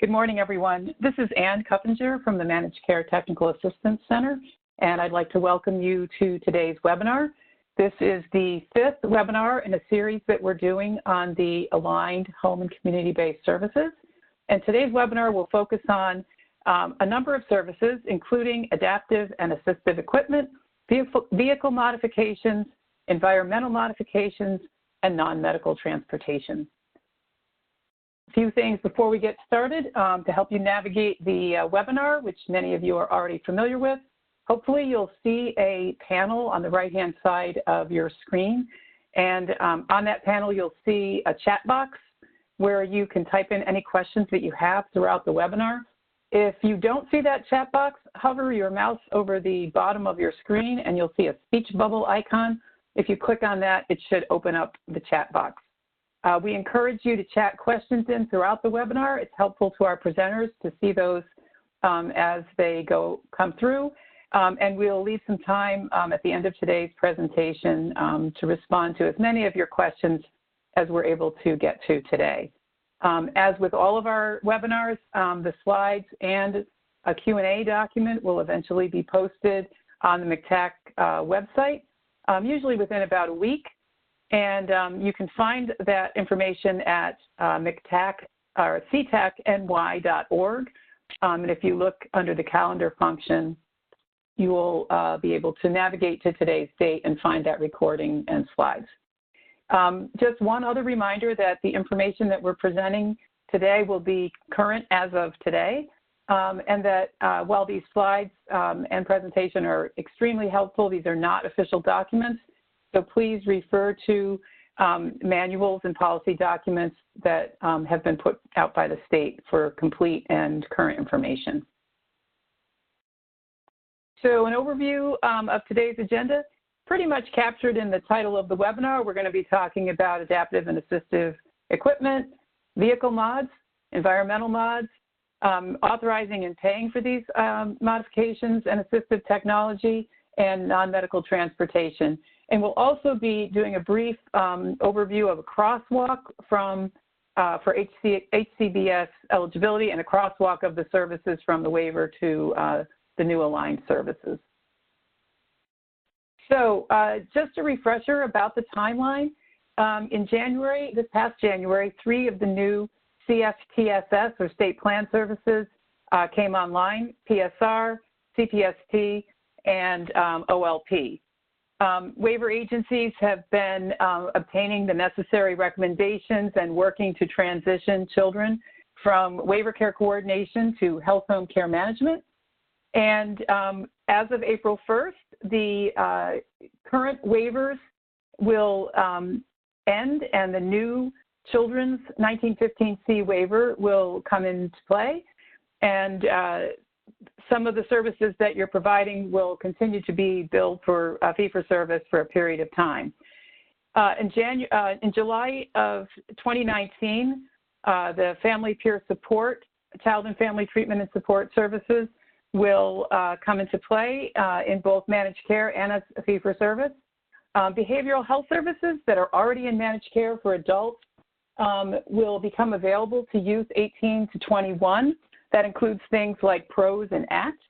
Good morning, everyone. This is Ann Cuppinger from the Managed Care Technical Assistance Center, and I'd like to welcome you to today's webinar. This is the 5th webinar in a series that we're doing on the aligned home and community-based services. And today's webinar will focus on a number of services, including adaptive and assistive equipment, vehicle modifications, environmental modifications, and non-medical transportation. A few things before we get started to help you navigate the webinar, which many of you are already familiar with. Hopefully you'll see a panel on the right-hand side of your screen. And on that panel, you'll see a chat box where you can type in any questions that you have throughout the webinar. If you don't see that chat box, hover your mouse over the bottom of your screen and you'll see a speech bubble icon. If you click on that, it should open up the chat box. We encourage you to chat questions in throughout the webinar. It's helpful to our presenters to see those as they come through. And we'll leave some time at the end of today's presentation to respond to as many of your questions as we're able to get to today. As with all of our webinars, the slides and a Q&A document will eventually be posted on the MCTAC website, usually within about a week. And you can find that information at MCTAC or ctacny.org. And if you look under the calendar function, you will be able to navigate to today's date and find that recording and slides. Just one other reminder that the information that we're presenting today will be current as of today, and that while these slides and presentation are extremely helpful, these are not official documents. So please refer to manuals and policy documents that have been put out by the state for complete and current information. So an overview of today's agenda, pretty much captured in the title of the webinar. We're going to be talking about adaptive and assistive equipment, vehicle mods, environmental mods, authorizing and paying for these modifications and assistive technology, and non-medical transportation. And we'll also be doing a brief overview of a crosswalk for HCBS eligibility and a crosswalk of the services from the waiver to the new aligned services. So just a refresher about the timeline. In January, this past January, 3 of the new CFTSS or state plan services came online: PSR, CPST, and OLP. Waiver agencies have been obtaining the necessary recommendations and working to transition children from waiver care coordination to health home care management. And as of April 1st, the current waivers will end and the new children's 1915C waiver will come into play. And some of the services that you're providing will continue to be billed for fee-for-service for a period of time. In July of 2019, the Family Peer Support, Child and Family Treatment and Support Services will come into play in both managed care and as a fee-for-service. Behavioral health services that are already in managed care for adults will become available to youth 18 to 21. That includes things like PROS and ACT.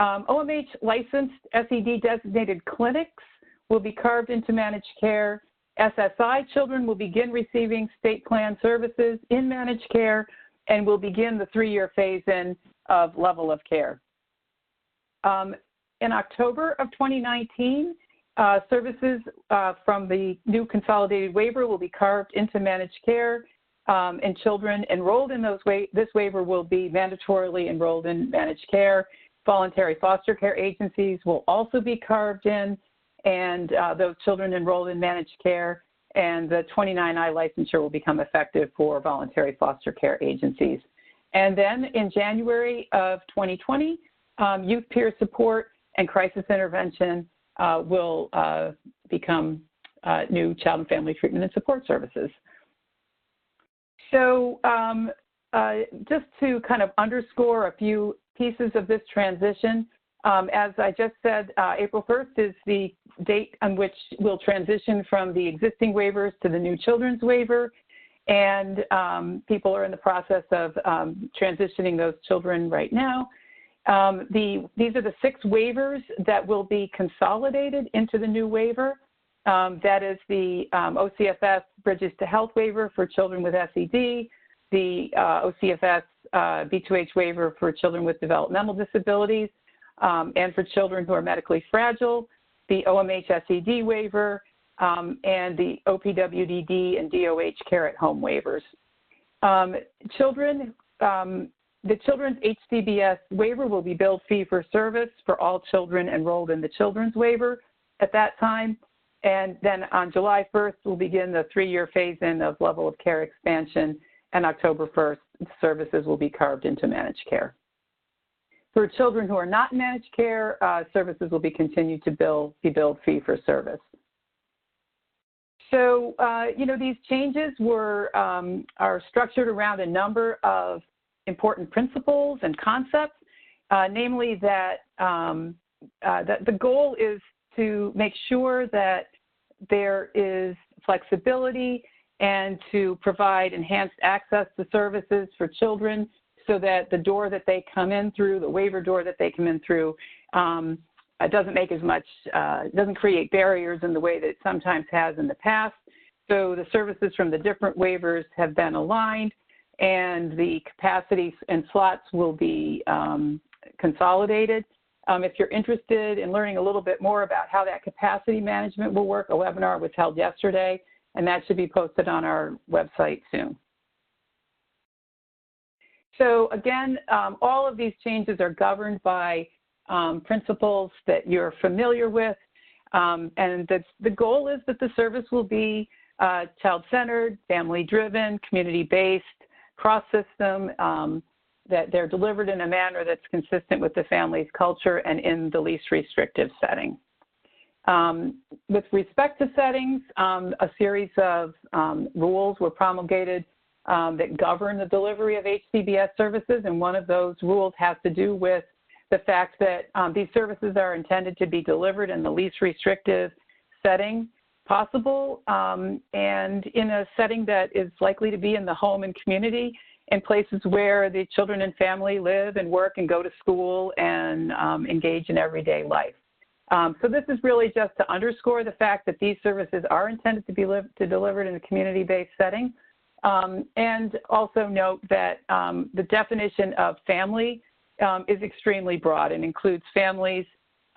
OMH licensed SED designated clinics will be carved into managed care. SSI children will begin receiving state plan services in managed care and will begin the 3-year phase-in of level of care. In October of 2019, services from the new consolidated waiver will be carved into managed care. And children enrolled in this waiver will be mandatorily enrolled in managed care. Voluntary foster care agencies will also be carved in, and those children enrolled in managed care, and the 29I licensure will become effective for voluntary foster care agencies. And then in January of 2020, youth peer support and crisis intervention will become new child and family treatment and support services. So just to kind of underscore a few pieces of this transition, as I just said, April 1st is the date on which we'll transition from the existing waivers to the new children's waiver. and people are in the process of transitioning those children right now. These are the 6 waivers that will be consolidated into the new waiver. That is the OCFS Bridges to Health waiver for children with SED, the OCFS B2H waiver for children with developmental disabilities, and for children who are medically fragile, the OMH SED waiver, and the OPWDD and DOH care at home waivers. The children's HCBS waiver will be billed fee for service for all children enrolled in the children's waiver at that time. And then on July 1st, we'll begin the 3-year phase-in of level of care expansion, and October 1st, services will be carved into managed care. For children who are not in managed care, services will be continued to be billed fee for service. So, these changes are structured around a number of important principles and concepts, namely that the goal is to make sure that there is flexibility and to provide enhanced access to services for children so that the door that they come in through, the waiver door that they come in through, doesn't make as much, doesn't create barriers in the way that it sometimes has in the past. So the services from the different waivers have been aligned, and the capacity and slots will be consolidated. If you're interested in learning a little bit more about how that capacity management will work, a webinar was held yesterday, and that should be posted on our website soon. So again, all of these changes are governed by principles that you're familiar with, and the goal is that the service will be child-centered, family-driven, community-based, cross-system, that they're delivered in a manner that's consistent with the family's culture and in the least restrictive setting. With respect to settings, a series of rules were promulgated that govern the delivery of HCBS services, and one of those rules has to do with the fact that these services are intended to be delivered in the least restrictive setting possible, and in a setting that is likely to be in the home and community, in places where the children and family live and work and go to school and engage in everyday life. So this is really just to underscore the fact that these services are intended to be delivered in a community-based setting, and also note that the definition of family is extremely broad and includes families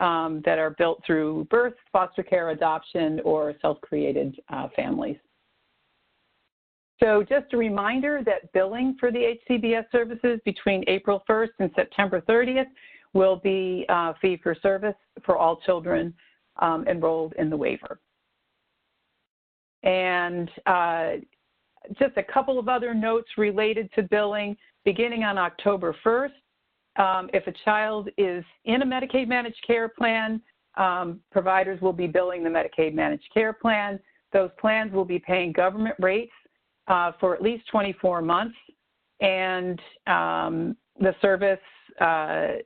that are built through birth, foster care, adoption, or self-created families. So just a reminder that billing for the HCBS services between April 1st and September 30th will be fee for service for all children enrolled in the waiver. And just a couple of other notes related to billing. Beginning on October 1st, if a child is in a Medicaid managed care plan, providers will be billing the Medicaid managed care plan. Those plans will be paying government rates for at least 24 months, and the service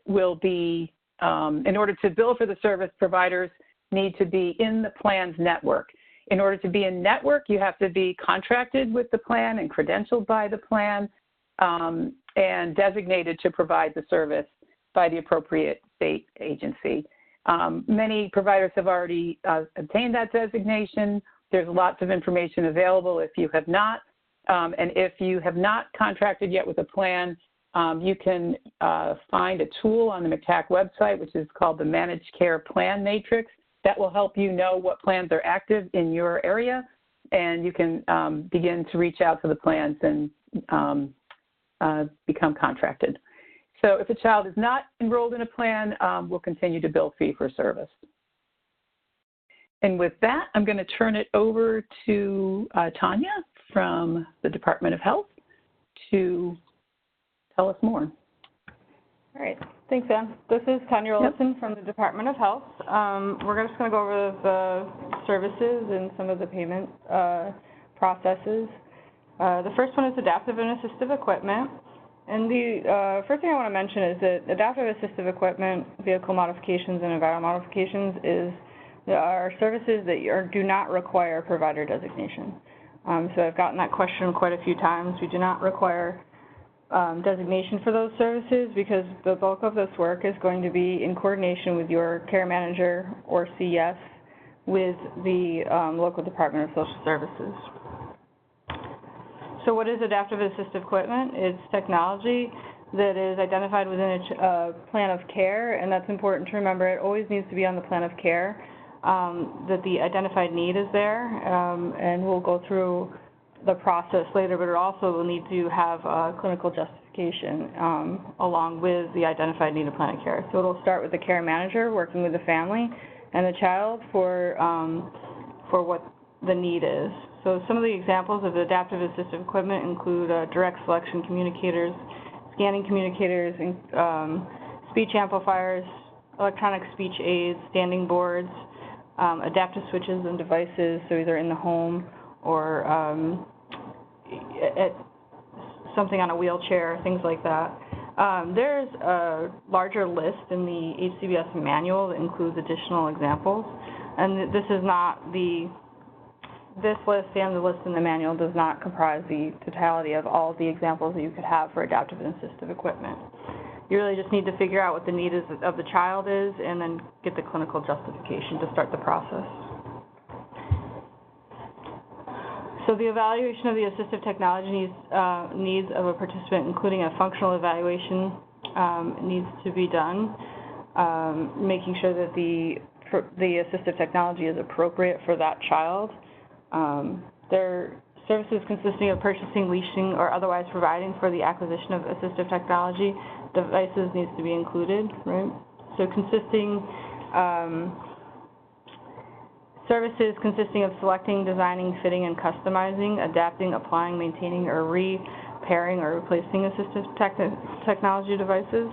will be, in order to bill for the service, providers need to be in the plan's network. In order to be in network, you have to be contracted with the plan and credentialed by the plan, and designated to provide the service by the appropriate state agency. Many providers have already obtained that designation. There's lots of information available if you have not. And if you have not contracted yet with a plan, you can find a tool on the MCTAC website, which is called the Managed Care Plan Matrix. That will help you know what plans are active in your area, and you can begin to reach out to the plans and become contracted. So if a child is not enrolled in a plan, we'll continue to bill fee for service. And with that, I'm going to turn it over to Tanya from the Department of Health to tell us more. All right, thanks, Ann. This is Tanya Olson from the Department of Health. We're just going to go over the services and some of the payment processes. The first one is adaptive and assistive equipment. And the first thing I want to mention is that adaptive assistive equipment, vehicle modifications, and environmental modifications are services that do not require provider designation. So I've gotten that question quite a few times. We do not require designation for those services because the bulk of this work is going to be in coordination with your care manager or CS with the local Department of Social Services. So what is adaptive assistive equipment? It's technology that is identified within a plan of care, and that's important to remember. It always needs to be on the plan of care, that the identified need is there, and we'll go through the process later, but it also will need to have clinical justification along with the identified need of plan of care. So it'll start with the care manager working with the family and the child for what the need is. So some of the examples of adaptive assistive equipment include direct selection communicators, scanning communicators, and speech amplifiers, electronic speech aids, standing boards, adaptive switches and devices, so either in the home or at something on a wheelchair, things like that. There's a larger list in the HCBS manual that includes additional examples, and this is not this list and the list in the manual does not comprise the totality of all of the examples that you could have for adaptive and assistive equipment. You really just need to figure out what the need of the child is and then get the clinical justification to start the process. So the evaluation of the assistive technology needs of a participant, including a functional evaluation, needs to be done, making sure that the assistive technology is appropriate for that child. Their services consisting of purchasing, leasing, or otherwise providing for the acquisition of assistive technology devices needs to be included, right? So services consisting of selecting, designing, fitting, and customizing, adapting, applying, maintaining, or repairing or replacing assistive technology devices.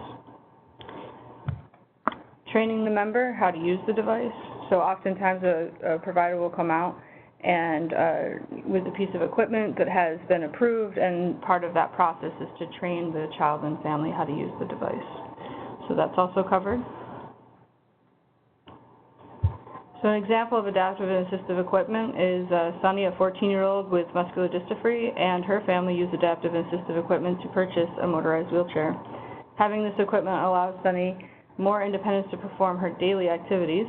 Training the member how to use the device. So oftentimes a provider will come out and with a piece of equipment that has been approved, and part of that process is to train the child and family how to use the device. So that's also covered. So an example of adaptive and assistive equipment is Sunny, a 14-year-old with muscular dystrophy, and her family used adaptive and assistive equipment to purchase a motorized wheelchair. Having this equipment allows Sunny more independence to perform her daily activities.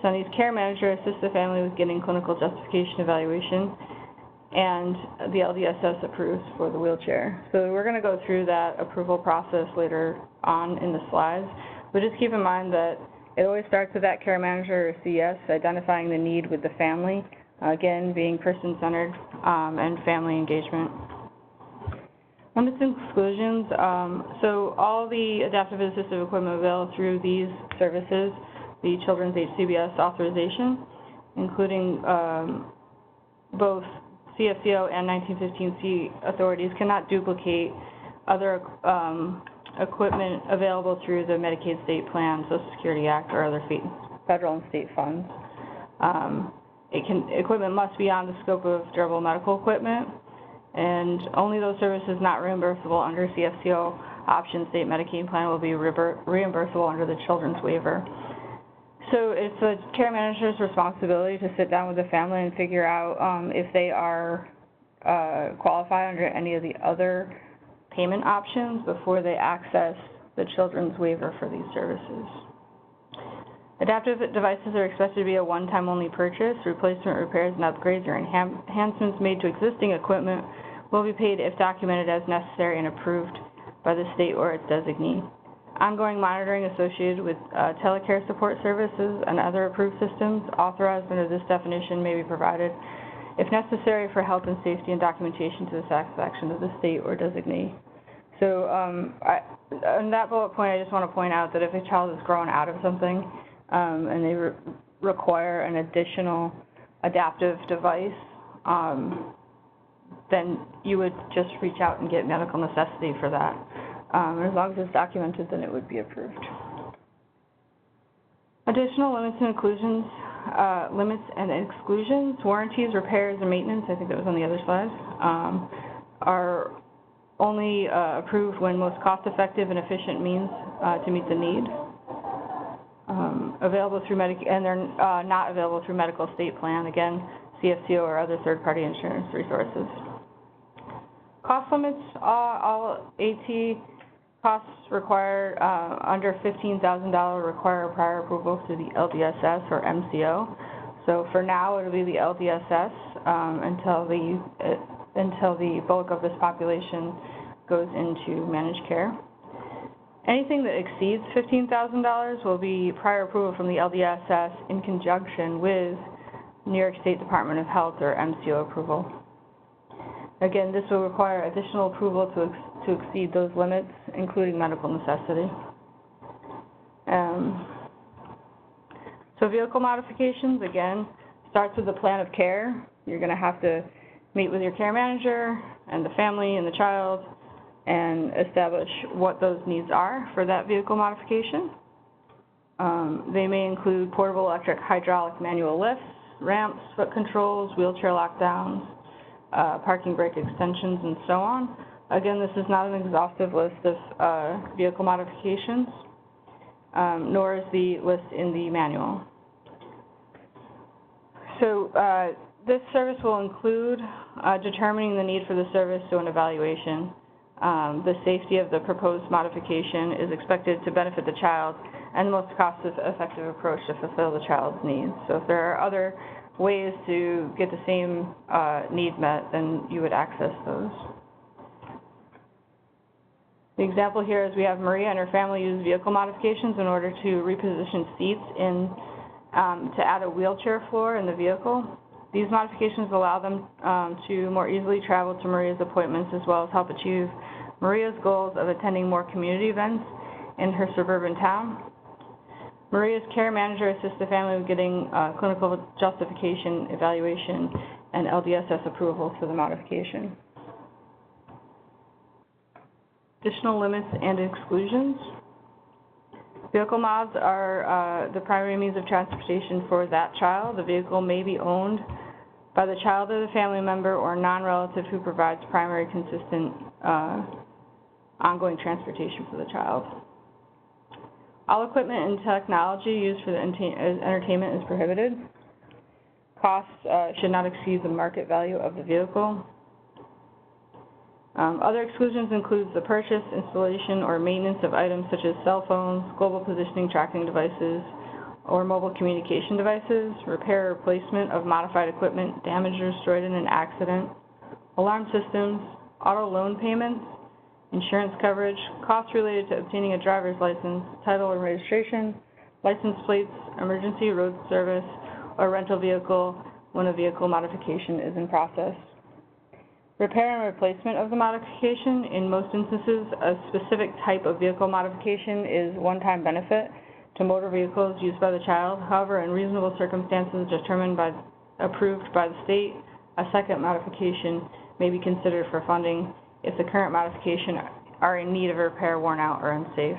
Sunny's care manager assists the family with getting clinical justification evaluation, and the LDSS approves for the wheelchair. So we're going to go through that approval process later on in the slides, but just keep in mind that it always starts with that care manager or CS identifying the need with the family, again, being person-centered and family engagement. Limits and exclusions. So all the adaptive and assistive equipment available through these services, the Children's HCBS authorization, including both CFCO and 1915C authorities, cannot duplicate other equipment available through the Medicaid State Plan, Social Security Act, or other federal and state funds. Equipment must be on the scope of durable medical equipment, and only those services not reimbursable under CFCO option state Medicaid plan will be reimbursable under the Children's Waiver. So it's the care manager's responsibility to sit down with the family and figure out if they are qualify under any of the other payment options before they access the Children's Waiver for these services. Adaptive devices are expected to be a one-time only purchase. Replacement, repairs, and upgrades or enhancements made to existing equipment will be paid if documented as necessary and approved by the state or its designee. Ongoing monitoring associated with telecare support services and other approved systems authorized under this definition may be provided if necessary for health and safety and documentation to the satisfaction of the state or designee. So on that bullet point, I just want to point out that if a child is growing out of something and they require an additional adaptive device, then you would just reach out and get medical necessity for that. As long as it's documented, then it would be approved. Additional limits and inclusions, limits and exclusions, warranties, repairs, and maintenance, I think that was on the other slide, are only approved when most cost-effective and efficient means to meet the need. Available through and they're not available through medical state plan. Again, CFCO or other third-party insurance resources. Cost limits, all AT costs require under $15,000 require prior approval through the LDSS or MCO. So for now, it'll be the LDSS until the bulk of this population goes into managed care. Anything that exceeds $15,000 will be prior approval from the LDSS in conjunction with New York State Department of Health or MCO approval. Again, this will require additional approval to exceed those limits, including medical necessity. So vehicle modifications, again, starts with the plan of care. You're going to have to meet with your care manager and the family and the child and establish what those needs are for that vehicle modification. They may include portable electric hydraulic manual lifts, ramps, foot controls, wheelchair lockdowns, parking brake extensions, and so on. Again, this is not an exhaustive list of vehicle modifications, nor is the list in the manual. So this service will include determining the need for the service to an evaluation. The safety of the proposed modification is expected to benefit the child and the most cost-effective approach to fulfill the child's needs. So if there are other ways to get the same need met, then you would access those. The example here is we have Maria and her family use vehicle modifications in order to reposition seats to add a wheelchair floor in the vehicle. These modifications allow them to more easily travel to Maria's appointments, as well as help achieve Maria's goals of attending more community events in her suburban town. Maria's care manager assists the family with getting clinical justification, evaluation, and LDSS approval for the modification. Additional limits and exclusions. Vehicle mods are the primary means of transportation for that child. The vehicle may be owned by the child or the family member or non-relative who provides primary, consistent, ongoing transportation for the child. All equipment and technology used for the entertainment is prohibited. Costs should not exceed the market value of the vehicle. Other exclusions include the purchase, installation, or maintenance of items such as cell phones, global positioning tracking devices, or mobile communication devices, repair or replacement of modified equipment damaged or destroyed in an accident, alarm systems, auto loan payments, insurance coverage, costs related to obtaining a driver's license, title or registration, license plates, emergency road service, or rental vehicle when a vehicle modification is in process. Repair and replacement of the modification. In most instances, a specific type of vehicle modification is one-time benefit to motor vehicles used by the child. However, in reasonable circumstances approved by the state, a second modification may be considered for funding if the current modification are in need of repair, worn out, or unsafe.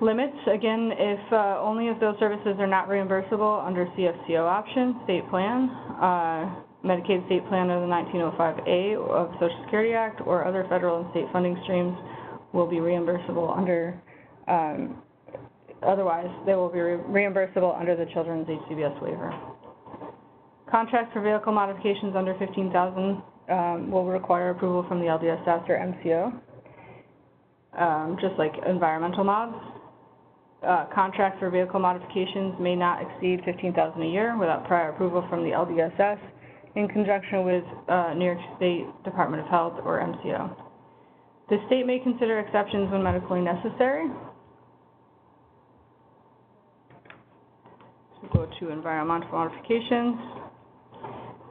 Limits, again, if only if those services are not reimbursable under CFCO option, state plan, Medicaid state plan under the 1905A of Social Security Act, or other federal and state funding streams will be reimbursable under, otherwise they will be reimbursable under the Children's HCBS Waiver. Contracts for vehicle modifications under $15,000 will require approval from the LDSS or MCO, just like environmental mods. Contracts for vehicle modifications may not exceed $15,000 a year without prior approval from the LDSS in conjunction with New York State Department of Health or MCO. The state may consider exceptions when medically necessary. So go to environmental modifications.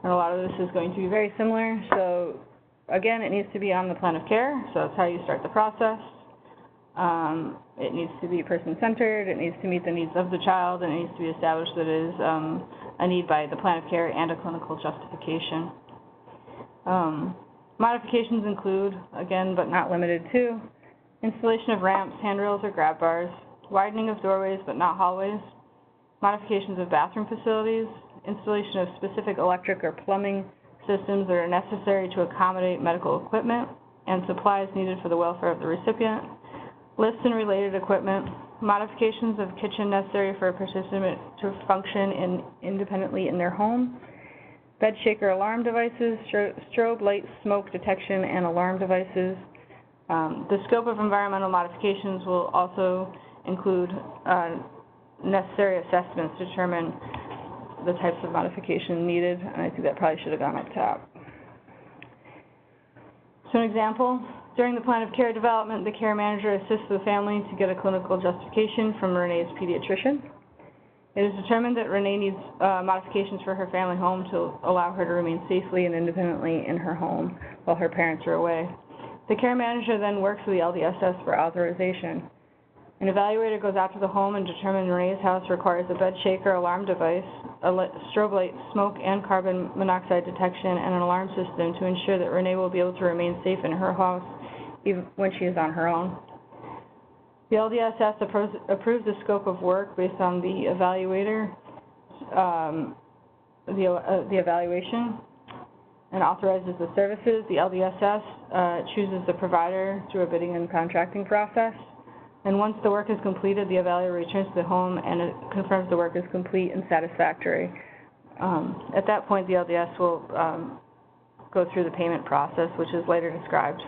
And a lot of this is going to be very similar. So again, it needs to be on the plan of care. So that's how you start the process. It needs to be person-centered, it needs to meet the needs of the child, and it needs to be established that it is a need by the plan of care and a clinical justification. Modifications include, again, but not limited to, installation of ramps, handrails, or grab bars, widening of doorways but not hallways, modifications of bathroom facilities, installation of specific electric or plumbing systems that are necessary to accommodate medical equipment and supplies needed for the welfare of the recipient, lifts and related equipment, modifications of kitchen necessary for a participant to function independently in their home, bed shaker alarm devices, strobe light smoke detection and alarm devices. The scope of environmental modifications will also include necessary assessments to determine the types of modification needed, and I think that probably should have gone up top. So an example, during the plan of care development, the care manager assists the family to get a clinical justification from Renee's pediatrician. It is determined that Renee needs modifications for her family home to allow her to remain safely and independently in her home while her parents are away. The care manager then works with the LDSS for authorization. An evaluator goes out to the home and determines Renee's house requires a bed shaker alarm device, a strobe light, smoke and carbon monoxide detection, and an alarm system to ensure that Renee will be able to remain safe in her house even when she is on her own. The LDSS approves the scope of work based on the evaluator, the evaluation, and authorizes the services. The LDSS chooses the provider through a bidding and contracting process. And once the work is completed, the evaluator returns to the home and it confirms the work is complete and satisfactory. At that point, the LDS will go through the payment process, which is later described.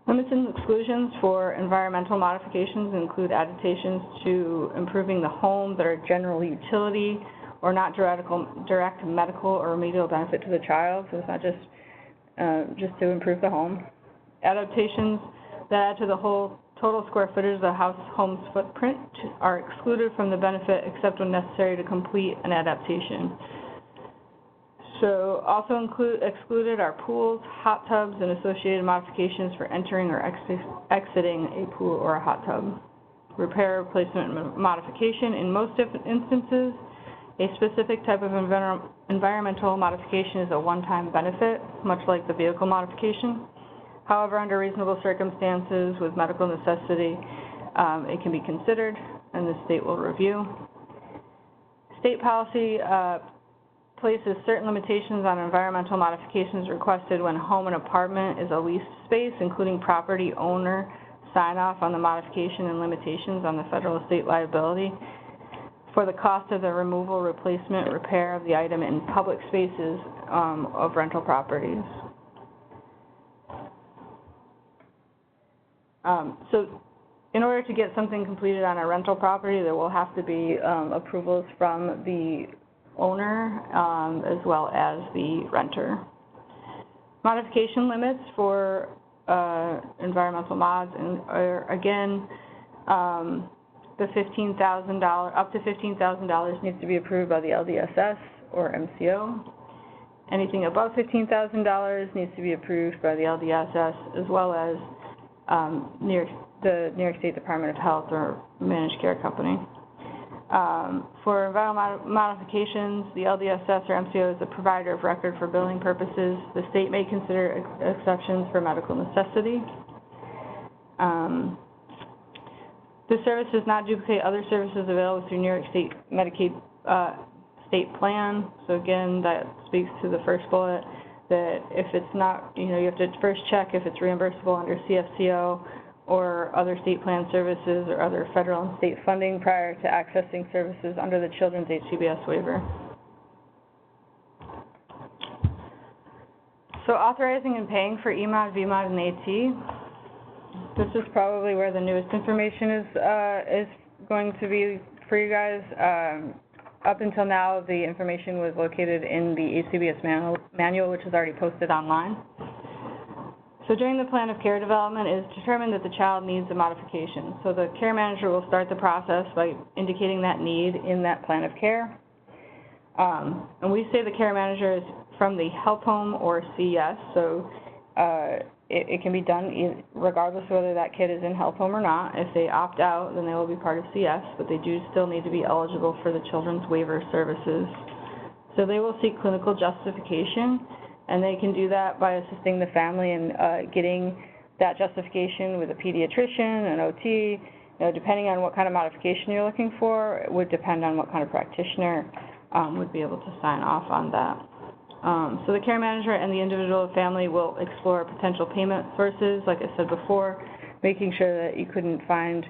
Limits and exclusions for environmental modifications include adaptations to improving the home that are general utility or not direct medical or remedial benefit to the child, so it's not just to improve the home. Adaptations that add to the whole total square footage of the home's footprint are excluded from the benefit except when necessary to complete an adaptation. So also excluded are pools, hot tubs, and associated modifications for entering or exiting a pool or a hot tub. Repair, replacement, modification. In most instances, a specific type of environmental modification is a one-time benefit, much like the vehicle modification. However, under reasonable circumstances with medical necessity, it can be considered, and the state will review. State policy places certain limitations on environmental modifications requested when home and apartment is a leased space, including property owner sign-off on the modification and limitations on the federal estate liability for the cost of the removal, replacement, repair of the item in public spaces of rental properties. So in order to get something completed on a rental property, there will have to be approvals from the owner as well as the renter. Modification limits for environmental mods are again the $15,000 up to $15,000 needs to be approved by the LDSS or MCO. Anything above $15,000 needs to be approved by the LDSS as well as the New York State Department of Health or managed care company. For environmental modifications, the LDSS or MCO is the provider of record for billing purposes. The state may consider exceptions for medical necessity. This service does not duplicate other services available through New York State Medicaid state plan. So again, that speaks to the first bullet, that if it's not, you have to first check if it's reimbursable under CFCO or other state plan services or other federal and state funding prior to accessing services under the Children's HCBS Waiver. So authorizing and paying for EMOD, VMOD, and AT. This is probably where the newest information is going to be for you guys. Up until now, the information was located in the HCBS manual, which is already posted online. So during the plan of care development, it is determined that the child needs a modification. So the care manager will start the process by indicating that need in that plan of care. And we say the care manager is from the health home or CES, so it can be done regardless of whether that kid is in health home or not. If they opt out, then they will be part of CS, but they do still need to be eligible for the children's waiver services. So they will seek clinical justification, and they can do that by assisting the family in getting that justification with a pediatrician, an OT. Depending on what kind of modification you're looking for, it would depend on what kind of practitioner would be able to sign off on that. So the care manager and the individual family will explore potential payment sources. Like I said before, making sure that you couldn't find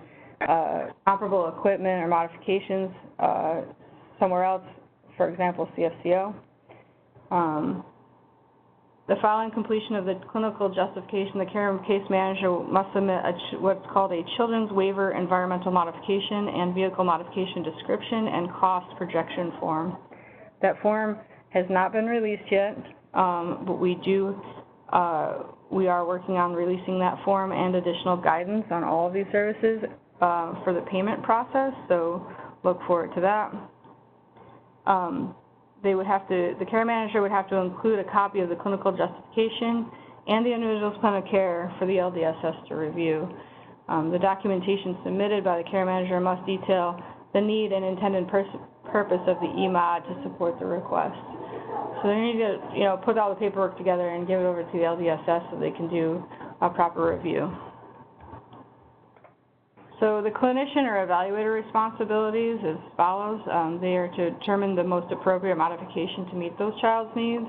comparable equipment or modifications somewhere else, for example, CFCO. The following completion of the clinical justification, the care case manager must submit what's called a Children's Waiver Environmental Modification and Vehicle Modification Description and Cost Projection Form. That form has not been released yet, but we are working on releasing that form and additional guidance on all of these services for the payment process, so look forward to that. The care manager would have to include a copy of the clinical justification and the individual's plan of care for the LDSS to review. The documentation submitted by the care manager must detail the need and intended purpose of the EMOD to support the request. So they need to, put all the paperwork together and give it over to the LDSS so they can do a proper review. So the clinician or evaluator responsibilities as follows. They are to determine the most appropriate modification to meet those child's needs,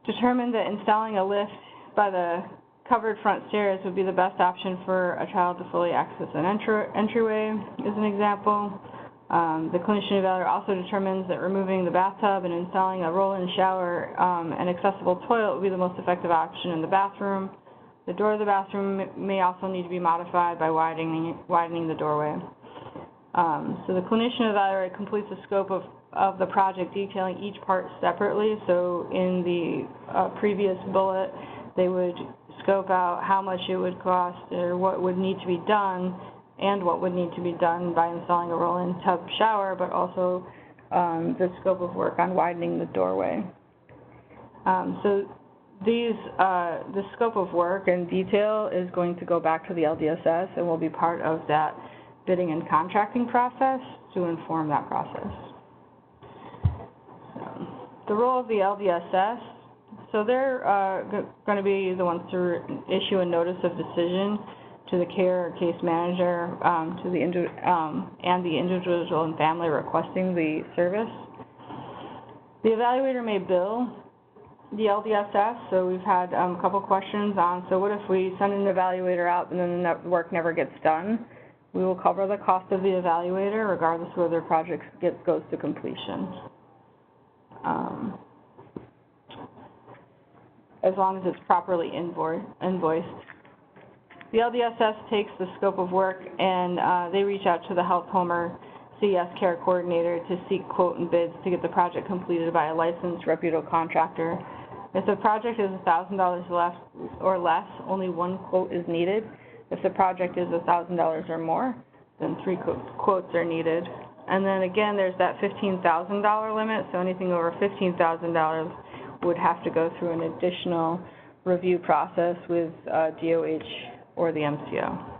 determine that installing a lift by the covered front stairs would be the best option for a child to fully access an entryway, as an example. The clinician evaluator also determines that removing the bathtub and installing a roll-in shower and accessible toilet would be the most effective option in the bathroom. The door of the bathroom may also need to be modified by widening the doorway. So the clinician evaluator completes the scope of the project, detailing each part separately. So in the previous bullet, they would scope out how much it would cost or what would need to be done and what would need to be done by installing a roll-in tub shower, but also the scope of work on widening the doorway. The scope of work and detail is going to go back to the LDSS and will be part of that bidding and contracting process to inform that process. So, the role of the LDSS, so they're going to be the ones to issue a notice of decision to the care or case manager and the individual and family requesting the service. The evaluator may bill the LDSS, so we've had a couple questions on, so what if we send an evaluator out and then the work never gets done? We will cover the cost of the evaluator regardless of whether the project goes to completion. As long as it's properly invoiced. The LDSS takes the scope of work and they reach out to the Health Home or CES Care Coordinator to seek quote and bids to get the project completed by a licensed, reputable contractor. If the project is $1,000 or less, only one quote is needed. If the project is $1,000 or more, then 3 quotes are needed. And then again, there's that $15,000 limit, so anything over $15,000 would have to go through an additional review process with DOH or the MCO.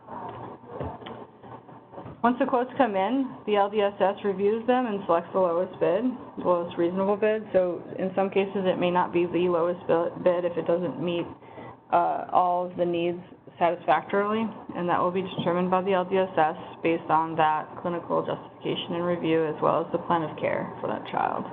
Once the quotes come in, the LDSS reviews them and selects the lowest bid, the lowest reasonable bid. So in some cases, it may not be the lowest bid if it doesn't meet all of the needs satisfactorily, and that will be determined by the LDSS based on that clinical justification and review as well as the plan of care for that child.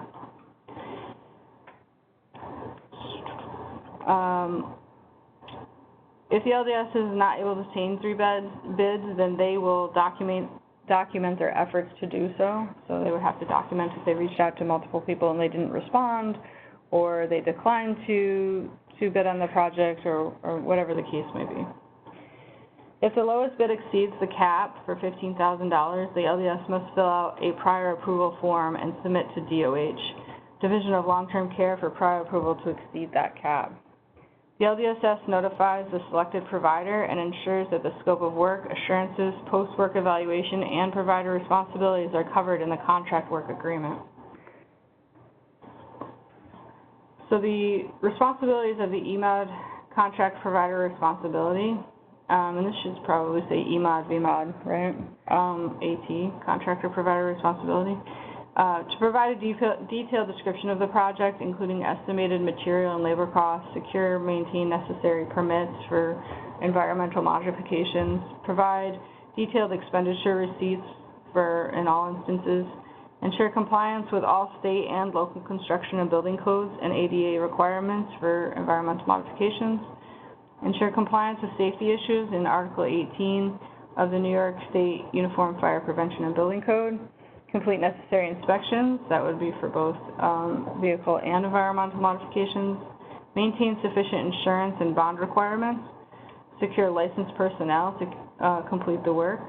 If the LDS is not able to obtain 3 bids, then they will document their efforts to do so. So they would have to document if they reached out to multiple people and they didn't respond, or they declined to bid on the project, or whatever the case may be. If the lowest bid exceeds the cap for $15,000, the LDS must fill out a prior approval form and submit to DOH, Division of Long-Term Care, for prior approval to exceed that cap. The LDSS notifies the selected provider and ensures that the scope of work, assurances, post-work evaluation, and provider responsibilities are covered in the contract work agreement. So the responsibilities of the EMOD, contract provider responsibility, and this should probably say EMOD, VMOD, right? AT, contractor provider responsibility. To provide a detailed description of the project, including estimated material and labor costs, secure, maintain necessary permits for environmental modifications, provide detailed expenditure receipts in all instances, ensure compliance with all state and local construction and building codes and ADA requirements for environmental modifications, ensure compliance with safety issues in Article 18 of the New York State Uniform Fire Prevention and Building Code, complete necessary inspections, that would be for both vehicle and environmental modifications, maintain sufficient insurance and bond requirements, secure licensed personnel to complete the work,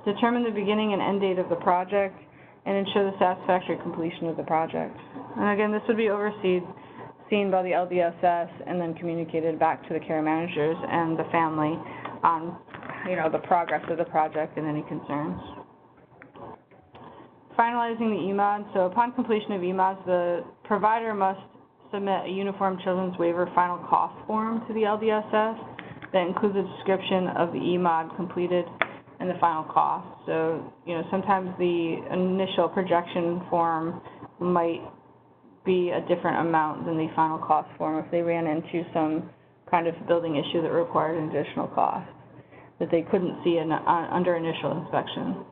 determine the beginning and end date of the project, and ensure the satisfactory completion of the project. And again, this would be seen by the LDSS and then communicated back to the care managers and the family on, the progress of the project and any concerns. Finalizing the EMOD. So upon completion of EMODs, the provider must submit a Uniform Children's Waiver final cost form to the LDSS that includes a description of the EMOD completed and the final cost. So, sometimes the initial projection form might be a different amount than the final cost form if they ran into some kind of building issue that required an additional cost that they couldn't see under initial inspection.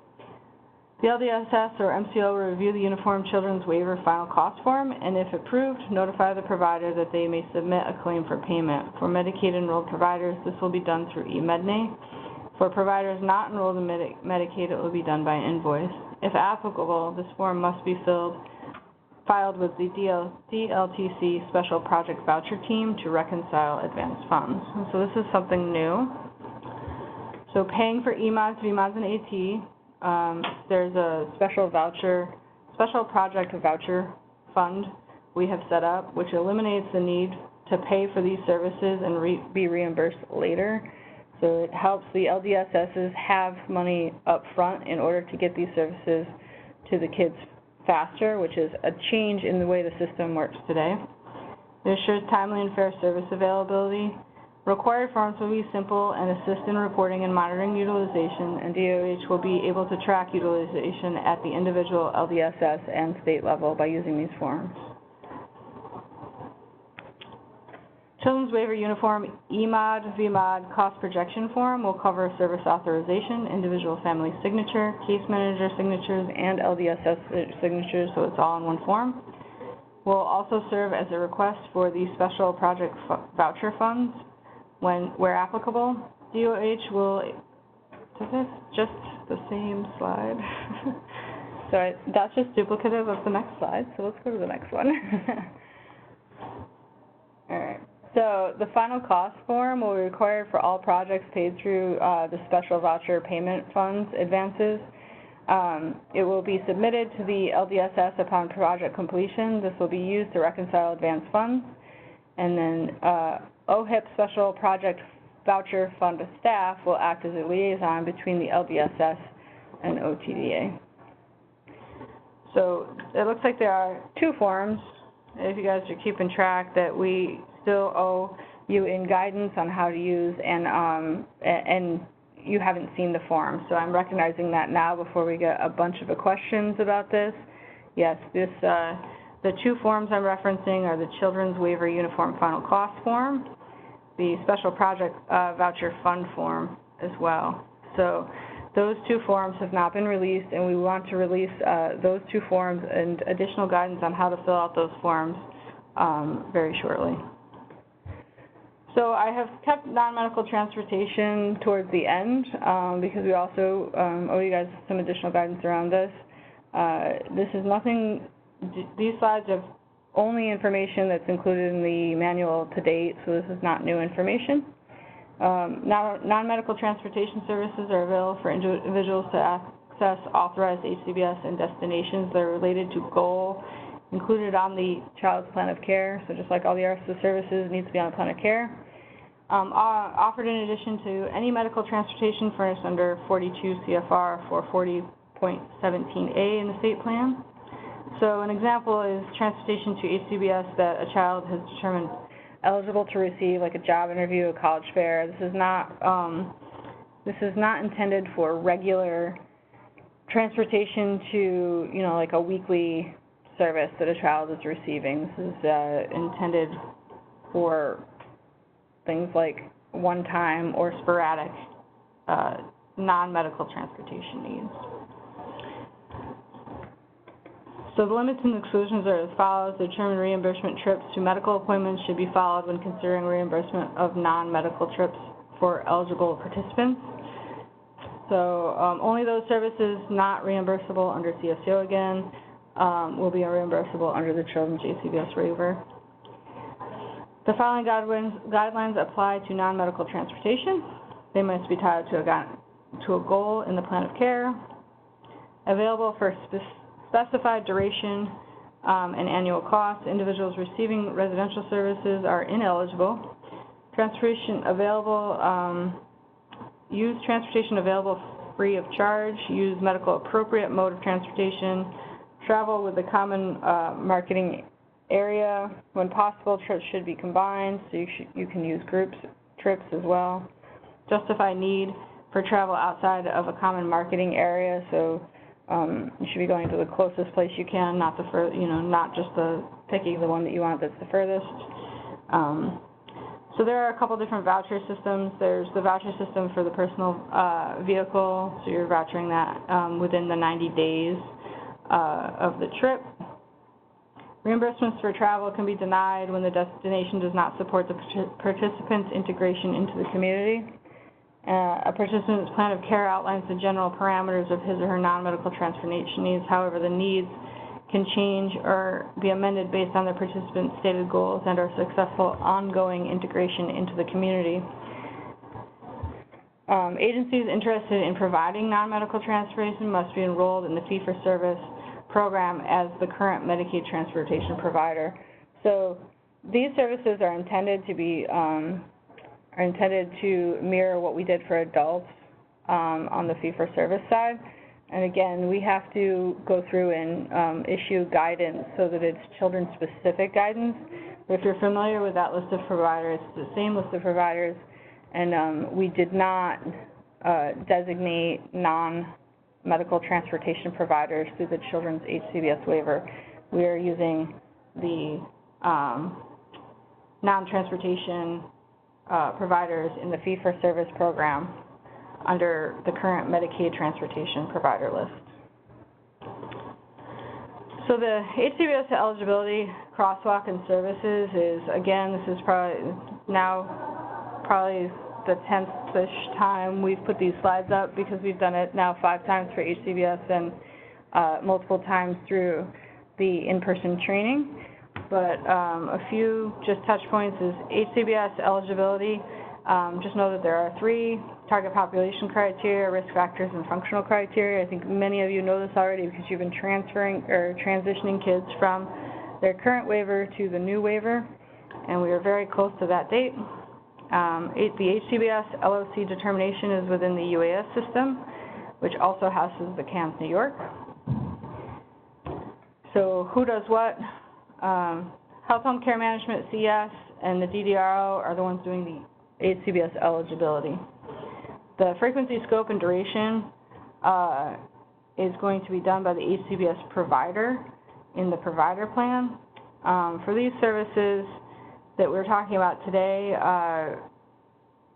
The LDSS or MCO will review the Uniform Children's Waiver final cost form, and if approved, notify the provider that they may submit a claim for payment. For Medicaid-enrolled providers, this will be done through eMedNay. For providers not enrolled in Medicaid, it will be done by invoice. If applicable, this form must be filed with the DLTC Special Project Voucher Team to reconcile advance funds. And so this is something new. So paying for EMODs, VMODs, and AT, there's a special project voucher fund we have set up, which eliminates the need to pay for these services and be reimbursed later. So it helps the LDSSs have money up front in order to get these services to the kids faster, which is a change in the way the system works today. It assures timely and fair service availability. Required forms will be simple and assist in reporting and monitoring utilization, and DOH will be able to track utilization at the individual LDSS and state level by using these forms. Children's Waiver Uniform EMOD, VMOD cost projection form will cover service authorization, individual family signature, case manager signatures, and LDSS signatures, so it's all in one form. Will also serve as a request for the special project voucher funds where applicable. DOH will, is this just the same slide? So that's just duplicative of the next slide, so let's go to the next one. All right. So the final cost form will be required for all projects paid through the special voucher payment funds advances. It will be submitted to the LDSS upon project completion. This will be used to reconcile advance funds. And then OHIP Special Project Voucher Fund staff will act as a liaison between the LDSS and OTDA. So it looks like there are two forms, if you guys are keeping track, that we still owe you in guidance on how to use, and you haven't seen the form. So I'm recognizing that now before we get a bunch of questions about this. Yes, the two forms I'm referencing are the Children's Waiver Uniform Final Cost form, the Special Project Voucher Fund form as well. So those two forms have not been released, and we want to release those two forms and additional guidance on how to fill out those forms very shortly. So I have kept non-medical transportation towards the end because we also owe you guys some additional guidance around this. This is nothing, these slides have only information that's included in the manual to date, so this is not new information. Now, non-medical transportation services are available for individuals to access authorized HCBS and destinations that are related to goal included on the child's plan of care. So just like all the rest of the services, it needs to be on the plan of care. Offered in addition to any medical transportation furnished under 42 CFR 440.17a in the state plan. So an example is transportation to HCBS that a child has determined eligible to receive, like a job interview, a college fair. This is not intended for regular transportation to, like a weekly service that a child is receiving. This is intended for things like one-time or sporadic non-medical transportation needs. So the limits and exclusions are as follows. The determined reimbursement trips to medical appointments should be followed when considering reimbursement of non-medical trips for eligible participants. So only those services not reimbursable under CFCO again will be reimbursable under the Children's HCBS Waiver. The following guidelines apply to non-medical transportation. They must be tied to a goal in the plan of care, available for specified duration and annual cost. Individuals receiving residential services are ineligible. Transportation available, use transportation available free of charge, use medical appropriate mode of transportation, travel with the common marketing area. When possible, trips should be combined, so you can use trips as well. Justify need for travel outside of a common marketing area, so you should be going to the closest place you can, not not just picking the one that you want that's the furthest. So there are a couple different voucher systems. There's the voucher system for the personal vehicle, so you're vouchering that within the 90 days of the trip. Reimbursements for travel can be denied when the destination does not support the participant's integration into the community. A participant's plan of care outlines the general parameters of his or her non-medical transportation needs. However, the needs can change or be amended based on the participant's stated goals and or successful ongoing integration into the community. Agencies interested in providing non-medical transportation must be enrolled in the fee-for-service program as the current Medicaid transportation provider. So these services are intended to be mirror what we did for adults on the fee-for-service side. And again, we have to go through and issue guidance so that it's children-specific guidance. If you're familiar with that list of providers, it's the same list of providers, and we did not designate non-medical transportation providers through the Children's HCBS Waiver. We are using the non-transportation providers in the fee-for-service program under the current Medicaid transportation provider list. So the HCBS eligibility crosswalk and services is, again, this is probably the 10th-ish time we've put these slides up, because we've done it now 5 times for HCBS and multiple times through the in-person training. But a few just touch points is HCBS eligibility. Just know that there are 3 target population criteria, risk factors, and functional criteria. I think many of you know this already because you've been transferring or transitioning kids from their current waiver to the new waiver, and we are very close to that date. The HCBS LOC determination is within the UAS system, which also houses the CAMS New York. So who does what? Health Home Care Management, CS, and the DDRO are the ones doing the HCBS eligibility. The frequency, scope, and duration is going to be done by the HCBS provider in the provider plan. For these services that we're talking about today,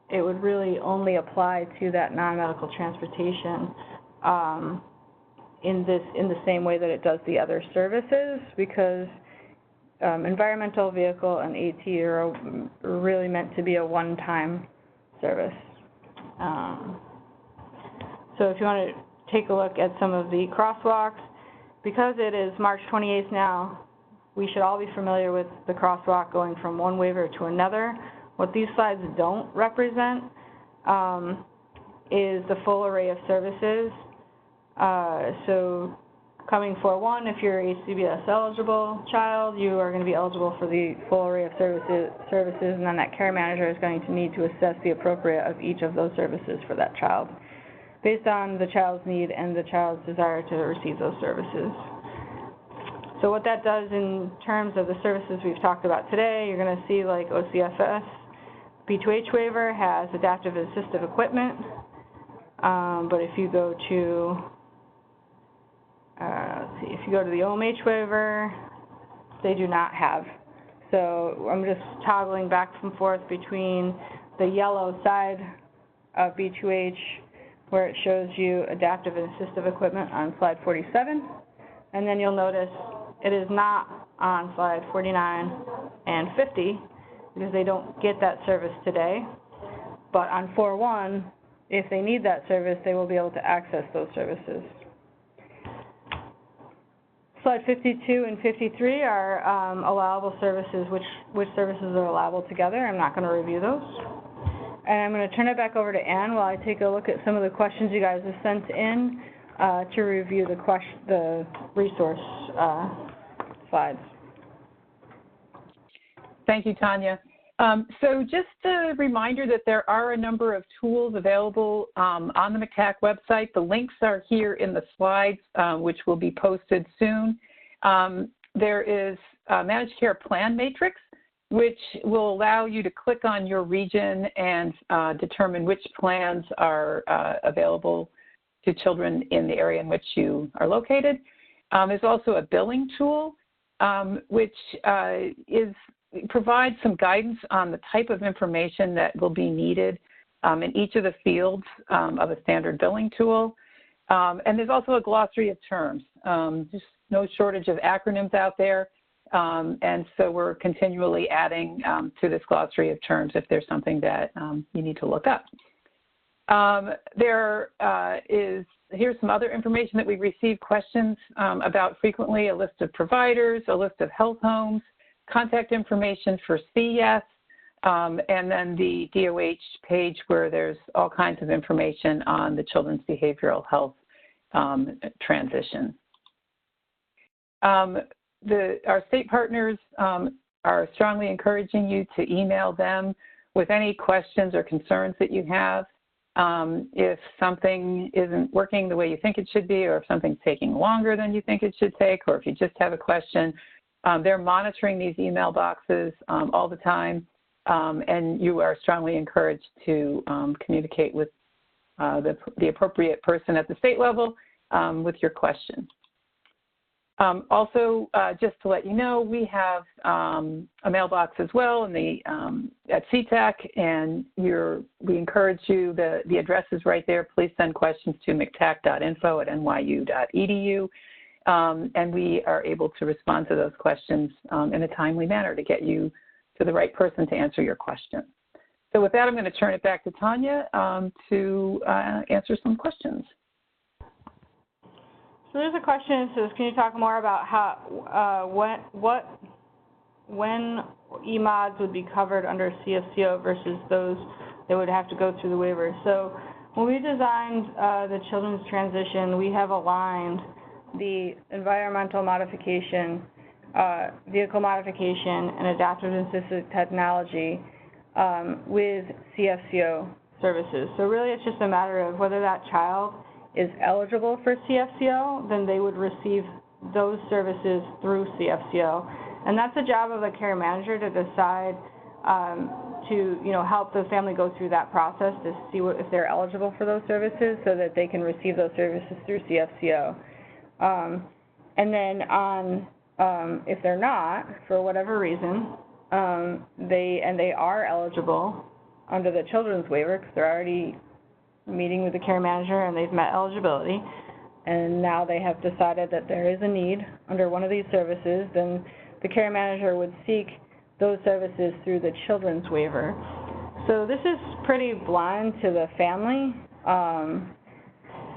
it would really only apply to that non-medical transportation in the same way that it does the other services, because environmental vehicle and AT are really meant to be a one-time service. So if you want to take a look at some of the crosswalks, because it is March 28th now, we should all be familiar with the crosswalk going from one waiver to another. What these slides don't represent is the full array of services. So coming 4-1, if you're HCBS eligible child, you are going to be eligible for the full array of services, and then that care manager is going to need to assess the appropriate of each of those services for that child, based on the child's need and the child's desire to receive those services. So what that does in terms of the services we've talked about today, you're going to see like OCFS, B2H waiver has adaptive and assistive equipment, but if you go to let's see, if you go to the OMH waiver, they do not have. So I'm just toggling back and forth between the yellow side of B2H, where it shows you adaptive and assistive equipment on slide 47, and then you'll notice it is not on slide 49 and 50 because they don't get that service today. But on 4.1, if they need that service, they will be able to access those services. Slide 52 and 53 are allowable services, which services are allowable together. I'm not going to review those. And I'm going to turn it back over to Ann while I take a look at some of the questions you guys have sent in to review the resource slides. Thank you, Tanya. So just a reminder that there are a number of tools available on the MCTAC website. The links are here in the slides, which will be posted soon. There is a Managed Care Plan Matrix, which will allow you to click on your region and determine which plans are available to children in the area in which you are located. There's also a billing tool, which provides some guidance on the type of information that will be needed in each of the fields of a standard billing tool. And there's also a glossary of terms. There's no shortage of acronyms out there. And so we're continually adding to this glossary of terms if there's something that you need to look up. Here's some other information that we receive questions about frequently: a list of providers, a list of health homes, contact information for CES, and then the DOH page where there's all kinds of information on the children's behavioral health transition. Our state partners are strongly encouraging you to email them with any questions or concerns that you have. If something isn't working the way you think it should be, or if something's taking longer than you think it should take, or if you just have a question, they're monitoring these email boxes all the time, and you are strongly encouraged to communicate with the appropriate person at the state level with your question. Also, just to let you know, we have a mailbox as well at CTAC, and we encourage you, the address is right there. Please send questions to mctac.info@nyu.edu, and we are able to respond to those questions in a timely manner to get you to the right person to answer your question. So with that, I'm going to turn it back to Tanya to answer some questions. So there's a question that says, can you talk more about when EMODs would be covered under CFCO versus those that would have to go through the waiver? So when we designed the children's transition, we have aligned the environmental modification, vehicle modification, and adaptive and assistive technology with CFCO services. So really it's just a matter of whether that child is eligible for CFCO, then they would receive those services through CFCO. And that's the job of a care manager to decide to help the family go through that process to see if they're eligible for those services so that they can receive those services through CFCO. And then if they're not, for whatever reason, they are eligible under the children's waiver because they're already meeting with the care manager and they've met eligibility, and now they have decided that there is a need under one of these services, then the care manager would seek those services through the children's waiver. So this is pretty blind to the family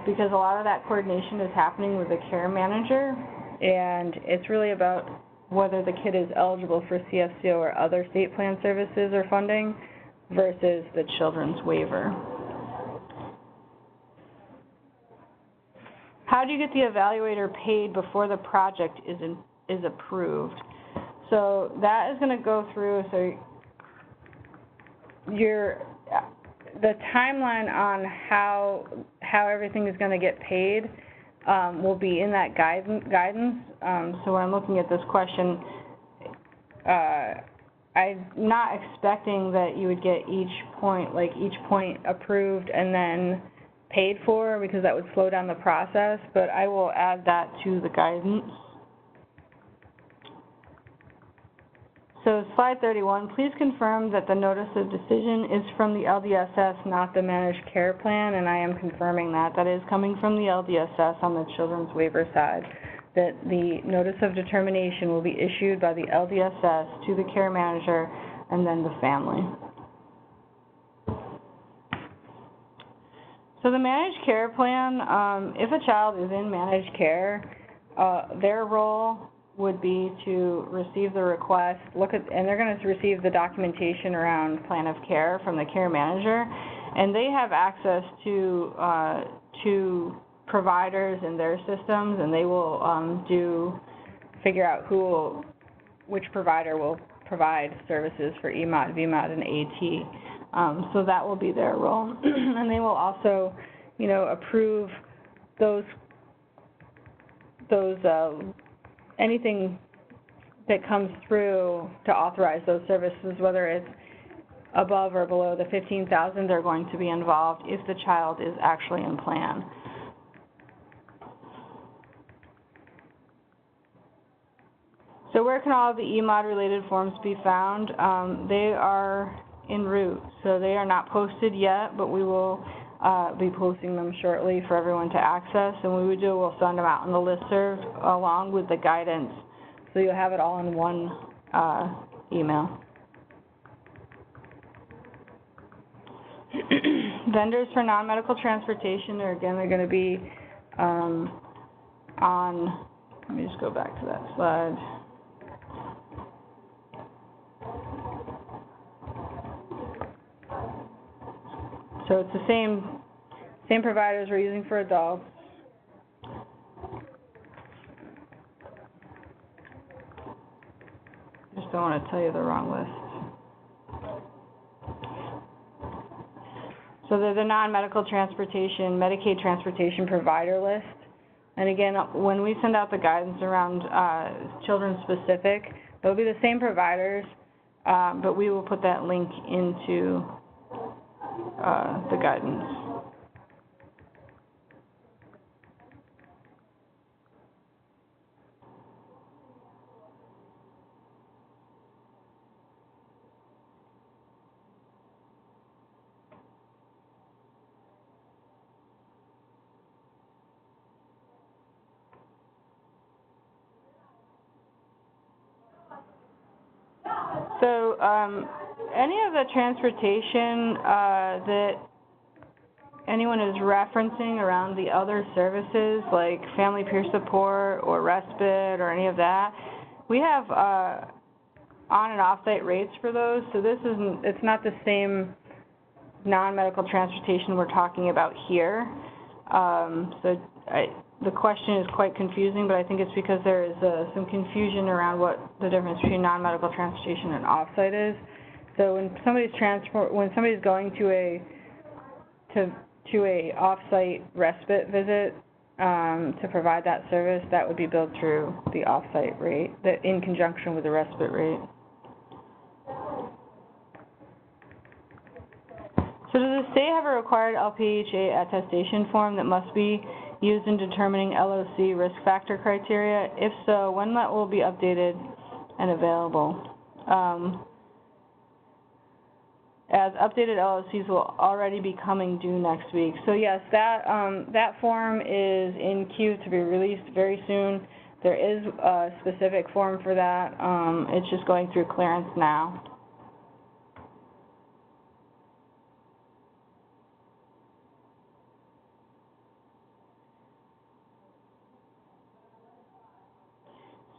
because a lot of that coordination is happening with the care manager, and it's really about whether the kid is eligible for CFCO or other state plan services or funding versus the children's waiver. How do you get the evaluator paid before the project is approved? So that is going to go through, so the timeline on how everything is going to get paid will be in that guidance. So when I'm looking at this question, I'm not expecting that you would get each point approved and then paid for, because that would slow down the process, but I will add that to the guidance. So slide 31, please confirm that the notice of decision is from the LDSS, not the managed care plan, and I am confirming that. That is coming from the LDSS on the children's waiver side. that the notice of determination will be issued by the LDSS to the care manager and then the family. So the managed care plan, if a child is in managed care, their role would be to receive the request, and they're going to receive the documentation around plan of care from the care manager, and they have access to providers in their systems, and they will figure out which provider will provide services for EMOD, VMOD, and AT. So that will be their role, and they will also, approve those anything that comes through to authorize those services, whether it's above or below the $15,000, they're going to be involved if the child is actually in plan. So where can all of the EMOD-related forms be found? They are en route, so they are not posted yet, but we will be posting them shortly for everyone to access, and what we do, we'll send them out on the listserv along with the guidance, so you'll have it all in one email. Vendors for non-medical transportation are going to be on, let me just go back to that slide. So it's the same providers we're using for adults. Just don't want to tell you the wrong list. So they're the non-medical transportation, Medicaid transportation provider list. And again, when we send out the guidance around children specific, they'll be the same providers, but we will put that link into the guidance. So any of the transportation that anyone is referencing around the other services, like family peer support or respite or any of that, we have on and off-site rates for those. So it's not the same non-medical transportation we're talking about here. The question is quite confusing, but I think it's because there is some confusion around what the difference between non-medical transportation and off-site is. So when somebody's going to a off-site respite visit to provide that service, that would be billed through the off-site rate, in conjunction with the respite rate. So does the state have a required LPHA attestation form that must be used in determining LOC risk factor criteria? If so, when that will be updated and available? As updated LOCs will already be coming due next week. So yes, that form is in queue to be released very soon. There is a specific form for that. It's just going through clearance now.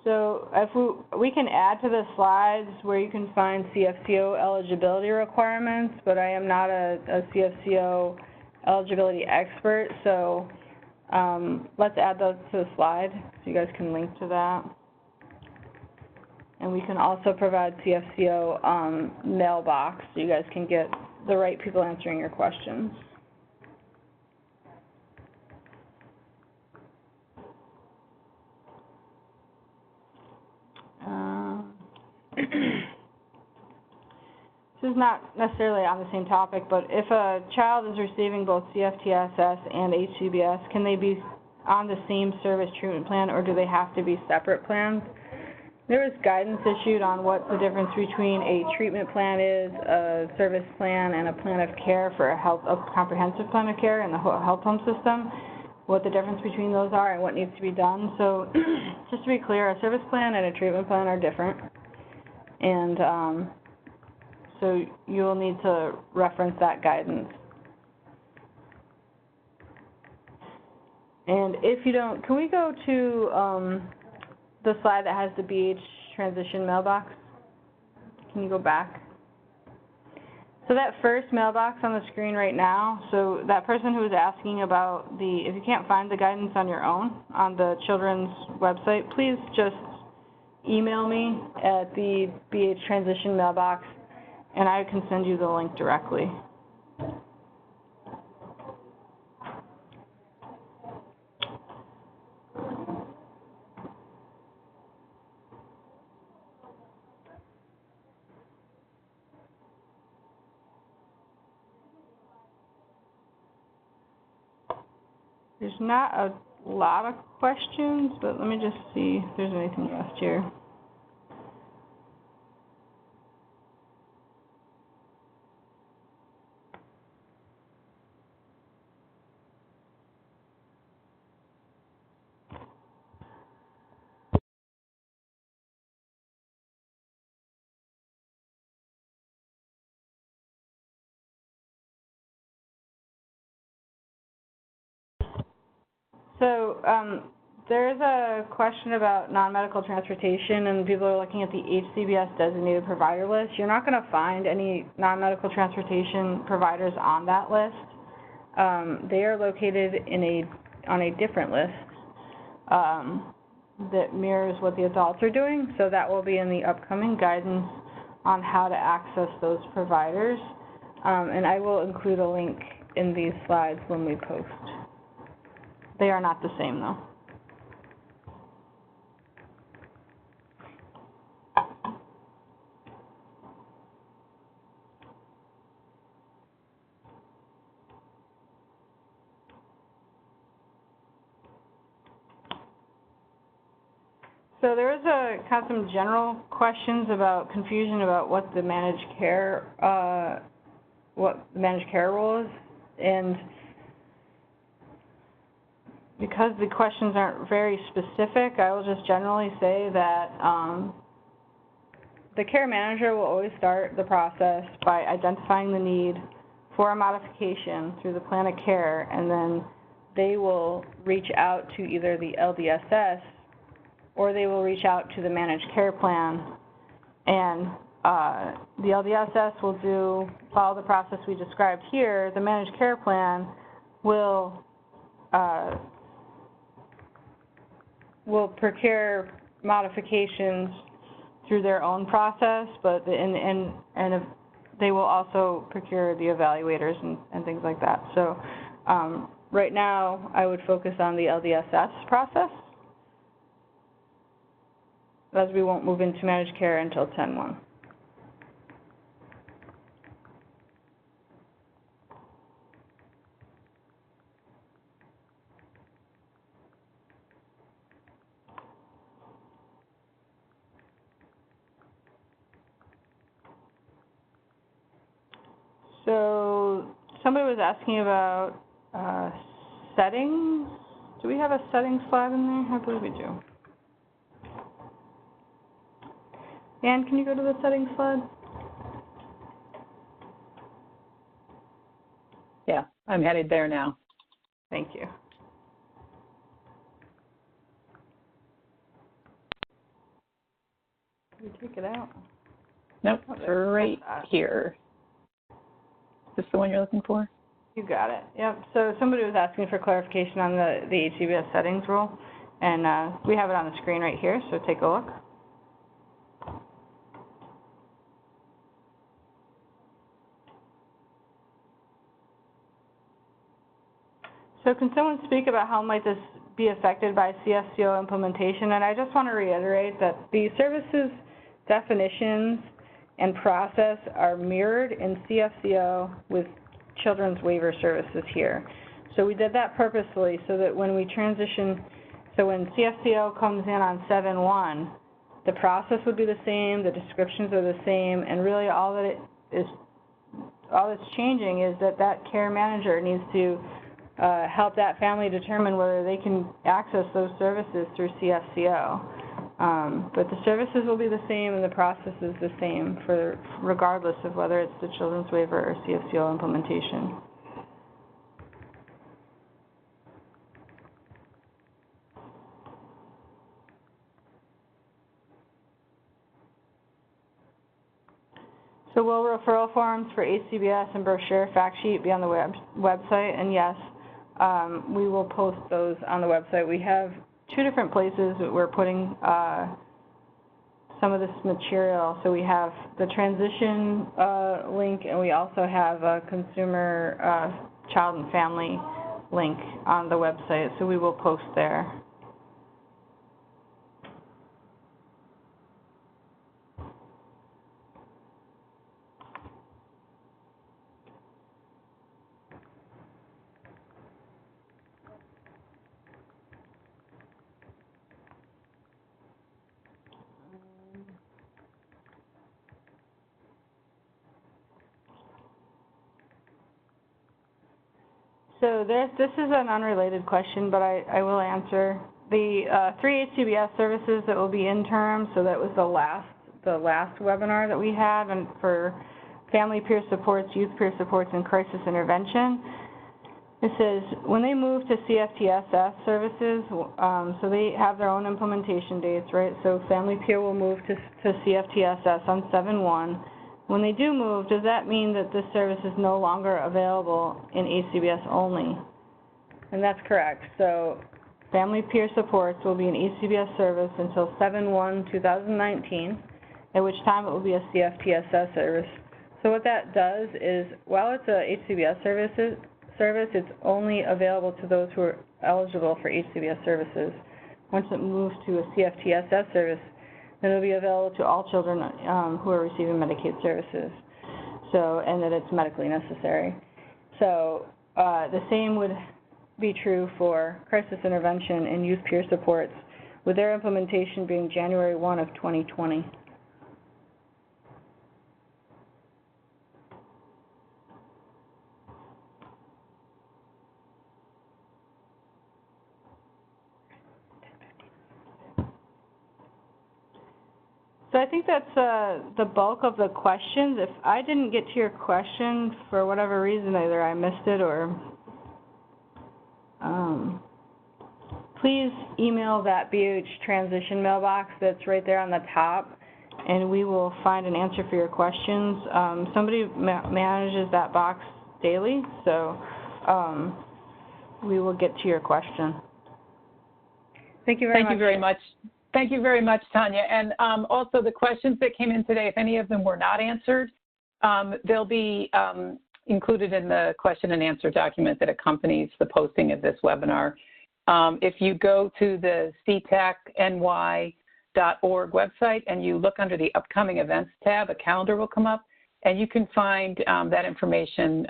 So if we can add to the slides where you can find CFCO eligibility requirements, but I am not a CFCO eligibility expert, so let's add those to the slide so you guys can link to that. And we can also provide CFCO mailbox so you guys can get the right people answering your questions. This is not necessarily on the same topic, but if a child is receiving both CFTSS and HCBS, can they be on the same service treatment plan, or do they have to be separate plans? There is guidance issued on what the difference between a treatment plan is, a service plan, and a plan of care for a comprehensive plan of care in the health home system. what the difference between those are and what needs to be done. So just to be clear, a service plan and a treatment plan are different. And so you'll need to reference that guidance. And if you don't, can we go to the slide that has the BH transition mailbox? Can you go back? So that first mailbox on the screen right now, so that person who was asking about if you can't find the guidance on your own on the children's website, please just email me at the BH transition mailbox and I can send you the link directly. There's not a lot of questions, but let me just see if there's anything left here. So there is a question about non-medical transportation, and people are looking at the HCBS designated provider list. You're not going to find any non-medical transportation providers on that list. They are located on a different list that mirrors what the adults are doing. So that will be in the upcoming guidance on how to access those providers. And I will include a link in these slides when we post. They are not the same, though. So there was kind of some general questions about confusion about what the managed care role is, and because the questions aren't very specific, I will just generally say that the care manager will always start the process by identifying the need for a modification through the plan of care, and then they will reach out to either the LDSS or they will reach out to the managed care plan, and the LDSS will follow the process we described here. The managed care plan will procure modifications through their own process, but and if they will also procure the evaluators and things like that. So right now, I would focus on the LDSS process, as we won't move into managed care until 10/1. So somebody was asking about settings. Do we have a settings slide in there? I believe we do. Ann, can you go to the settings slide? Yeah, I'm headed there now. Thank you. Can we take it out? Nope, it's right here. Is this the one you're looking for? You got it. Yep. So somebody was asking for clarification on the HCBS settings rule, and we have it on the screen right here, so take a look. So can someone speak about how might this be affected by CFCO implementation? And I just want to reiterate that the services definitions and process are mirrored in CFCO with children's waiver services here. So we did that purposely so that when we transition, so when CFCO comes in on 7/1, the process would be the same, the descriptions are the same, and really all that's changing is that care manager needs to help that family determine whether they can access those services through CFCO. But the services will be the same and the process is the same for regardless of whether it's the Children's Waiver or CFCO implementation. So will referral forms for HCBS and brochure fact sheet be on the website? And yes, we will post those on the website. We have 2 different places that we're putting some of this material. So we have the transition link, and we also have a consumer child and family link on the website. So we will post there. So this is an unrelated question, but I will answer. The 3 HCBS services that will be interim, so that was the last webinar that we had and for family peer supports, youth peer supports, and crisis intervention. It says when they move to CFTSS services, so they have their own implementation dates, right? So family peer will move to CFTSS on 7/1. When they do move, does that mean that this service is no longer available in HCBS only? And that's correct. So family peer supports will be an HCBS service until 7/1/2019, at which time it will be a CFTSS service. So what that does is, while it's a HCBS service, it's only available to those who are eligible for HCBS services. Once it moves to a CFTSS service, then it will be available to all children who are receiving Medicaid services, so, and that it's medically necessary. So the same would be true for crisis intervention and youth peer supports, with their implementation being January 1 of 2020. So I think that's the bulk of the questions. If I didn't get to your question for whatever reason, either I missed it or please email that BH transition mailbox that's right there on the top, and we will find an answer for your questions. Somebody manages that box daily, so we will get to your question. Thank you very much. Thank you very much. Thank you very much, Tanya. And also the questions that came in today, if any of them were not answered, they'll be included in the question and answer document that accompanies the posting of this webinar. If you go to the ctechny.org website and you look under the upcoming events tab, a calendar will come up, and you can find that information.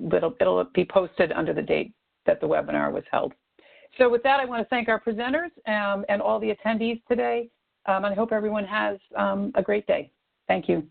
It'll be posted under the date that the webinar was held. So with that, I want to thank our presenters and all the attendees today, and I hope everyone has a great day. Thank you.